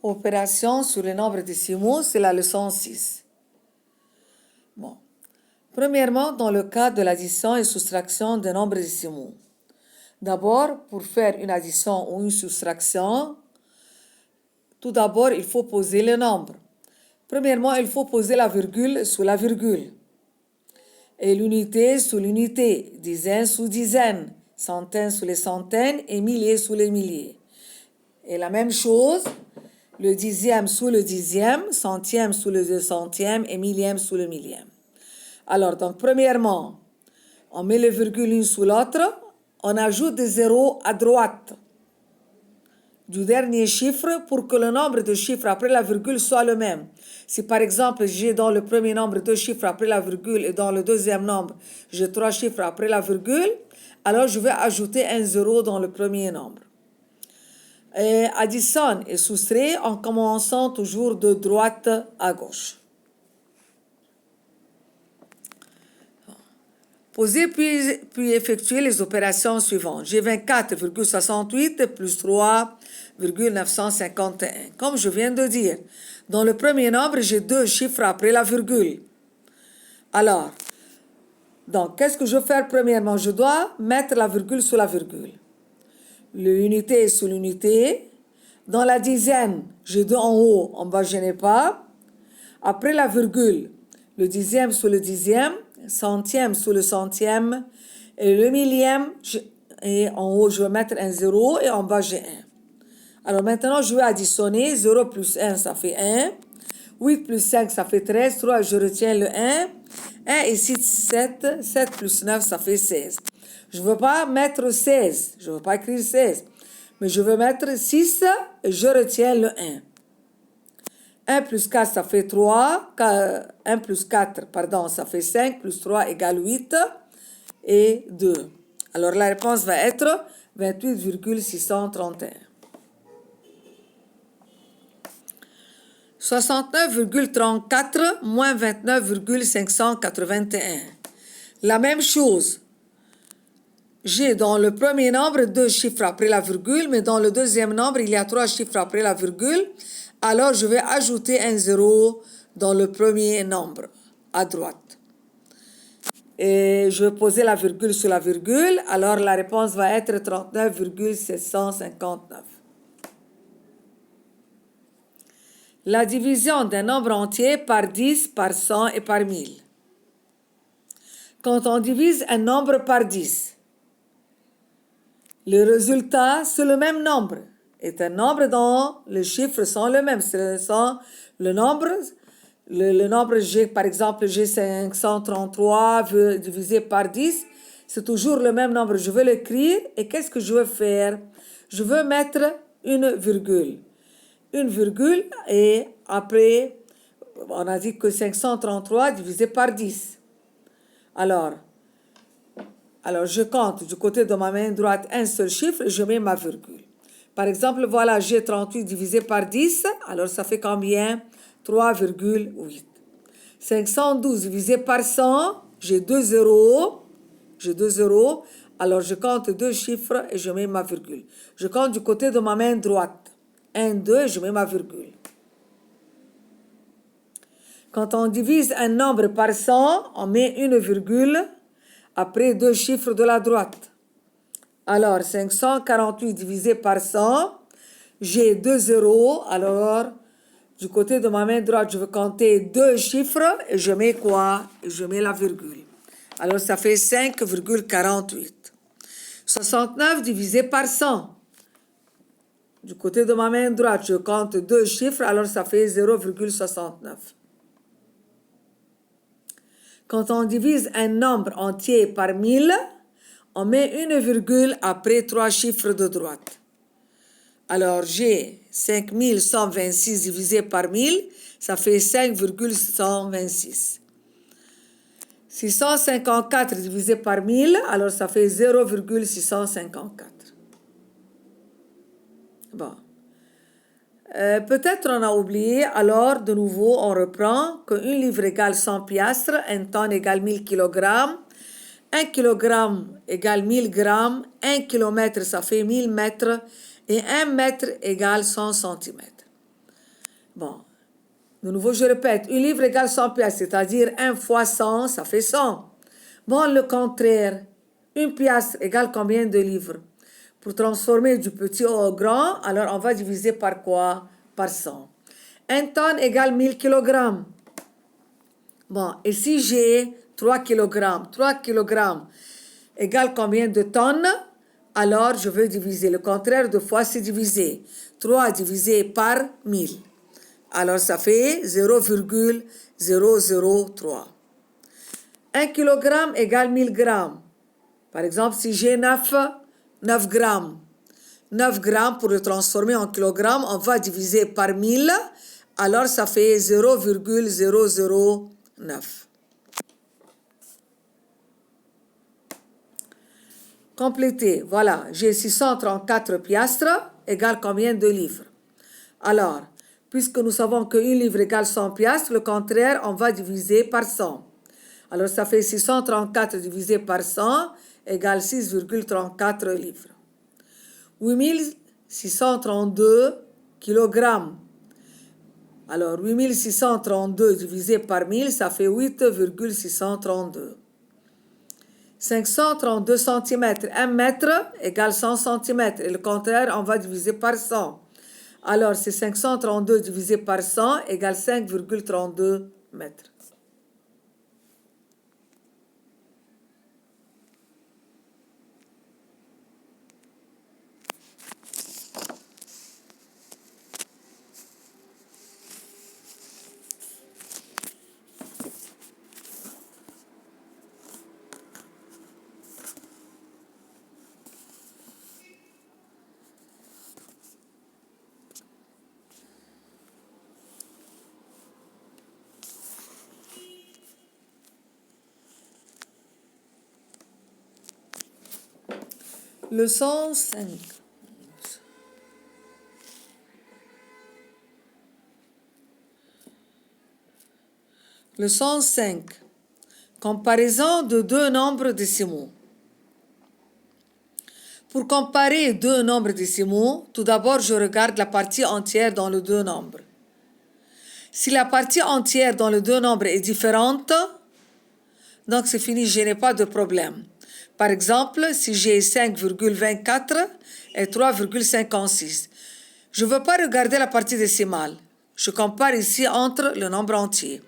Opération sur les nombres décimaux, c'est la leçon 6. Bon. Premièrement, dans le cas de l'addition et soustraction des nombres décimaux. D'abord, pour faire une addition ou une soustraction, tout d'abord, il faut poser les nombres. Premièrement, il faut poser la virgule sous la virgule. Et l'unité sous l'unité, dizaine sous dizaine, centaine sous les centaines et milliers sous les milliers. Et la même chose, le dixième sous le dixième, centième sous le centième et millième sous le millième. Alors, donc, premièrement, on met les virgules l'une sous l'autre, on ajoute des zéros à droite du dernier chiffre pour que le nombre de chiffres après la virgule soit le même. Si par exemple j'ai dans le premier nombre 2 chiffres après la virgule et dans le deuxième nombre j'ai 3 chiffres après la virgule, alors je vais ajouter un zéro dans le premier nombre. Et additionne et soustrait en commençant toujours de droite à gauche. Poser puis effectuer les opérations suivantes. J'ai 24,68 plus 3,951. Comme je viens de dire, dans le premier nombre, j'ai 2 chiffres après la virgule. Alors, donc, qu'est-ce que je vais faire premièrement? Je dois mettre la virgule sous la virgule. L'unité sous l'unité. Dans la dizaine, j'ai 2 en haut, en bas, je n'ai pas. Après la virgule, le dixième sous le dixième, centième sous le centième, et le millième, et en haut, je vais mettre un 0 et en bas, j'ai 1. Alors maintenant, je vais additionner 0 plus 1, ça fait 1. 8 plus 5, ça fait 13. 3, je retiens le 1. 1 et 6, 7. 7 plus 9, ça fait 16. Je ne veux pas mettre 16. Je ne veux pas écrire 16. Mais je veux mettre 6 et je retiens le 1. 1 plus 4, ça fait 3. 1 plus 4, pardon, ça fait 5. Plus 3 égale 8. Et 2. Alors la réponse va être 28,631. 69,34 moins 29,581. La même chose. J'ai dans le premier nombre 2 chiffres après la virgule, mais dans le deuxième nombre, il y a 3 chiffres après la virgule. Alors, je vais ajouter un 0 dans le premier nombre, à droite. Et je vais poser la virgule sur la virgule. Alors, la réponse va être 39,759. La division d'un nombre entier par 10, par 100 et par 1000. Quand on divise un nombre par 10, le résultat, c'est le même nombre. Est un nombre dont les chiffres sont les mêmes. Ce sont le nombre, par exemple, j'ai 533 divisé par 10. C'est toujours le même nombre. Je veux l'écrire et qu'est-ce que je veux faire? Je veux mettre une virgule. Une virgule et après, on a dit que 533 divisé par 10. Alors, je compte du côté de ma main droite un seul chiffre et je mets ma virgule. Par exemple, voilà, j'ai 38 divisé par 10, alors ça fait combien? 3,8. 512 divisé par 100, j'ai 2 zéros. Alors je compte 2 chiffres et je mets ma virgule. Je compte du côté de ma main droite. 1, 2, je mets ma virgule. Quand on divise un nombre par 100, on met une virgule après 2 chiffres de la droite. Alors, 548 divisé par 100, j'ai 2 zéros. Alors, du côté de ma main droite, je vais compter 2 chiffres et je mets quoi? Je mets la virgule. Alors, ça fait 5,48. 69 divisé par 100. Du côté de ma main droite, je compte 2 chiffres, alors ça fait 0,69. Quand on divise un nombre entier par 1000, on met une virgule après 3 chiffres de droite. Alors, j'ai 5126 divisé par 1000, ça fait 5,126. 654 divisé par 1000, alors ça fait 0,654. Bon. Peut-être on a oublié, alors de nouveau on reprend qu'une livre égale 100 piastres, un tonne égale 1000 kg, 1 kg égale 1000 grammes, 1 km ça fait 1000 mètres et 1 mètre égale 100 cm. Bon, de nouveau, je répète, une livre égale 100 pièces, c'est-à-dire 1 fois 100, ça fait 100. Bon, le contraire, une pièce égale combien de livres? Pour transformer du petit au grand, alors on va diviser par quoi? Par 100. 1 tonne égale 1000 kg. Bon, et si j'ai 3 kg, 3 kg égale combien de tonnes? Alors, je veux diviser. Le contraire de fois, c'est diviser. 3 divisé par 1000. Alors, ça fait 0,003. 1 kg égale 1000 grammes. Par exemple, si j'ai 9 grammes. 9 grammes, pour le transformer en kilogrammes, on va diviser par 1000. Alors, ça fait 0,009. Compléter. Voilà, j'ai 634 piastres égale combien de livres? Alors, puisque nous savons qu'une livre égale 100 piastres, le contraire, on va diviser par 100. Alors, ça fait 634 divisé par 100 égale 6,34 livres. 8632 kilogrammes. Alors, 8632 divisé par 1000, ça fait 8,632. 532 cm. 1 mètre égale 100 cm. Et le contraire, on va diviser par 100. Alors, c'est 532 divisé par 100 égale 5,32 mètres. Leçon 5. Leçon 5. Comparaison de deux nombres décimaux. Pour comparer deux nombres décimaux, tout d'abord, je regarde la partie entière dans les deux nombres. Si la partie entière dans les deux nombres est différente, donc c'est fini, je n'ai pas de problème. Par exemple, si j'ai 5,24 et 3,56, je ne veux pas regarder la partie décimale. Je compare ici entre le nombre entier.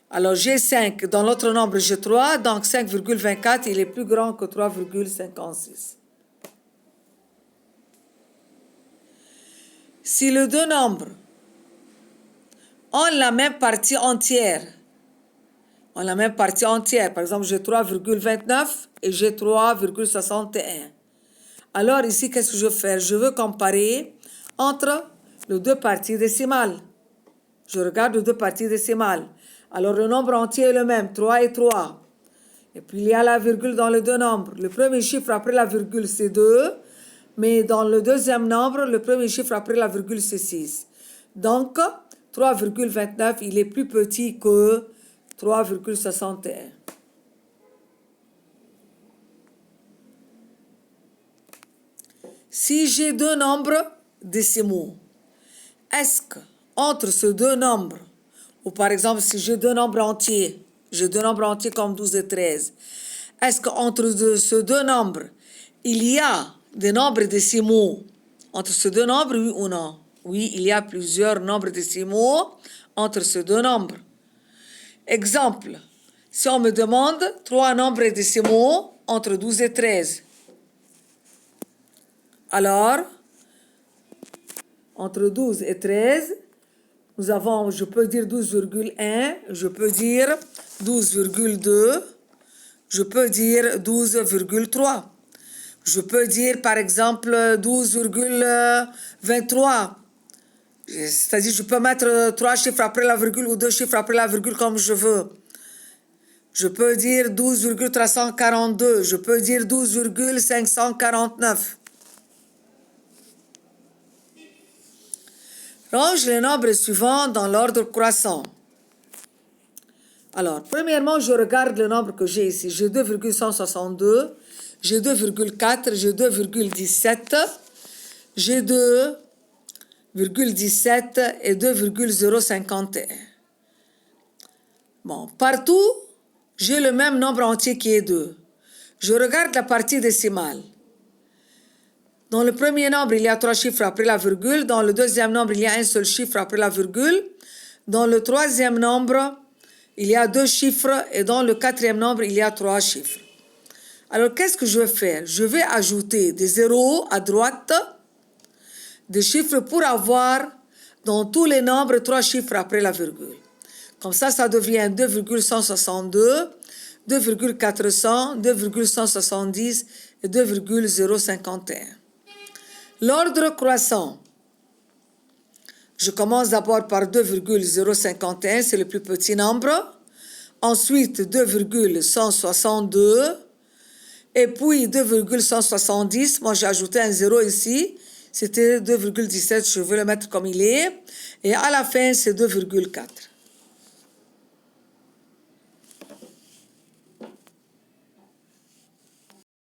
Alors j'ai 5, dans l'autre nombre j'ai 3, donc 5,24 il est plus grand que 3,56. Si les deux nombres ont la même partie entière, par exemple j'ai 3,29 et j'ai 3,61. Alors ici, qu'est-ce que je veux faire? Je veux comparer entre les deux parties décimales. Je regarde les deux parties décimales. Alors le nombre entier est le même, 3 et 3. Et puis il y a la virgule dans les deux nombres. Le premier chiffre après la virgule c'est 2, mais dans le deuxième nombre, le premier chiffre après la virgule c'est 6. Donc 3,29 il est plus petit que 3,61. Si j'ai deux nombres décimaux, est-ce que entre ces deux nombres, ou par exemple si j'ai deux nombres entiers comme 12 et 13, est-ce qu'entre ces deux nombres, il y a des nombres décimaux entre ces deux nombres, oui ou non? Oui, il y a plusieurs nombres décimaux entre ces deux nombres. Exemple, si on me demande trois nombres décimaux entre 12 et 13, alors, entre 12 et 13, nous avons, je peux dire 12,1, je peux dire 12,2, je peux dire 12,3. Je peux dire par exemple 12,23. C'est-à-dire je peux mettre 3 chiffres après la virgule ou 2 chiffres après la virgule comme je veux. Je peux dire 12,342, je peux dire 12,549. Range les nombres suivants dans l'ordre croissant. Alors, premièrement, je regarde le nombre que j'ai ici. J'ai 2,162, j'ai 2,4, j'ai 2,17, j'ai 2, 2,17 et 2,051. Bon, partout, j'ai le même nombre entier qui est 2. Je regarde la partie décimale. Dans le premier nombre, il y a 3 chiffres après la virgule. Dans le deuxième nombre, il y a un seul chiffre après la virgule. Dans le troisième nombre, il y a 2 chiffres. Et dans le quatrième nombre, il y a 3 chiffres. Alors, qu'est-ce que je vais faire? Je vais ajouter des zéros à droite, des chiffres pour avoir dans tous les nombres 3 chiffres après la virgule. Comme ça devient 2,162, 2,400, 2,170 et 2,051. L'ordre croissant. Je commence d'abord par 2,051, c'est le plus petit nombre. Ensuite, 2,162. Et puis 2,170. Moi, j'ai ajouté un 0 ici. C'était 2,17. Je vais le mettre comme il est. Et à la fin, c'est 2,4.